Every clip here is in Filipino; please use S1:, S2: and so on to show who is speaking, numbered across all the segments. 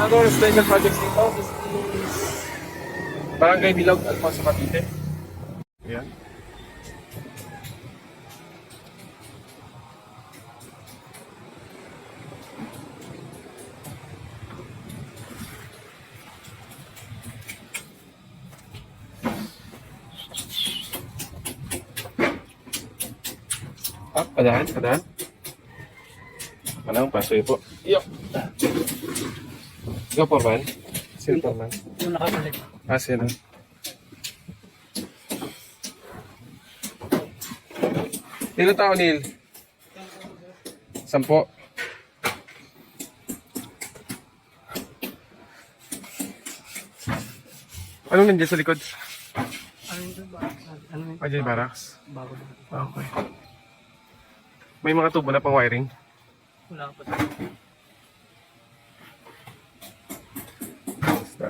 S1: bagong residential projects dito. This is Barangay Bilog, Alfonso Cavite. Ayan. Padahan. Anong pasoy po? Yup. Go po, man. Sino po, man?
S2: Yung nakabalik.
S1: Sino? Ilan tao, Neil? 10. Anong nandiyan sa likod?
S2: Ano yung ba? Ano yung
S1: Ajay Barracks.
S2: bago na?
S1: Okay. May mga tubo na pang wiring.
S2: Wala pa.
S1: Basta.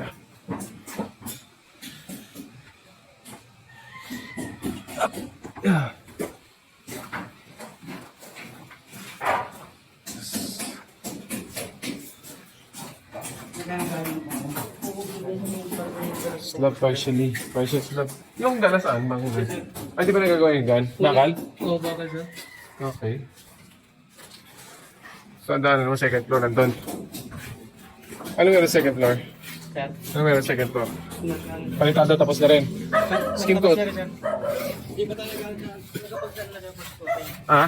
S1: Slab partially. Partial slab. Yung gala saan? Ay, di ba nagagawa yung gan? Nakal?
S2: Oo, bakal sir.
S1: Okay. So, ang daan naman second floor nandun. Ano meron second floor?
S2: Sir.
S1: Ano meron second floor? Palitado tapos na rin. Skin coat.
S2: Hindi ba tayo nakapag-sir na dapat po?
S1: Ah?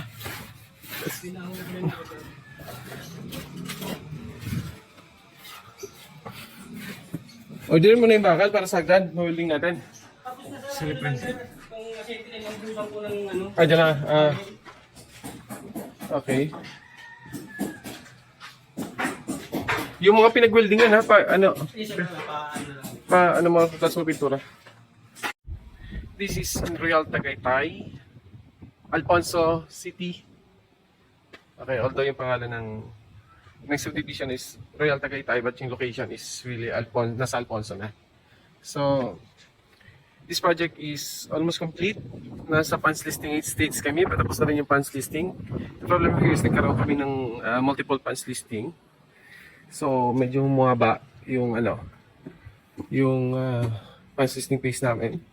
S1: Orderin mo na yung bakal para sa hagdan. Mawiling natin. Sige, friends.
S2: Kung kasi tinanong ko ng ano.
S1: Ah, dyan na. Okay. Yung mga pinag-weldingan ha, ano mo, tas mo pintura. This is in Real Tagaytay, Alfonso City. Okay, although yung pangalan ng next subdivision is Real Tagaytay, but yung location is really nasa Alfonso na. So, this project is almost complete. Nasa funds listing stage kami, patapos na rin yung funds listing. The problem here is nagkaroon kami ng multiple funds listing. So, medyo humaba yung yung funds listing phase namin.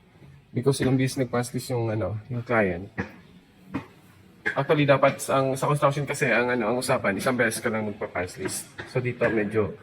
S1: Because ilang beses nag-funds list yung yung client. Actually, dapat sa construction kasi ang usapan, isang beses ka lang magpa-funds list. So, dito medyo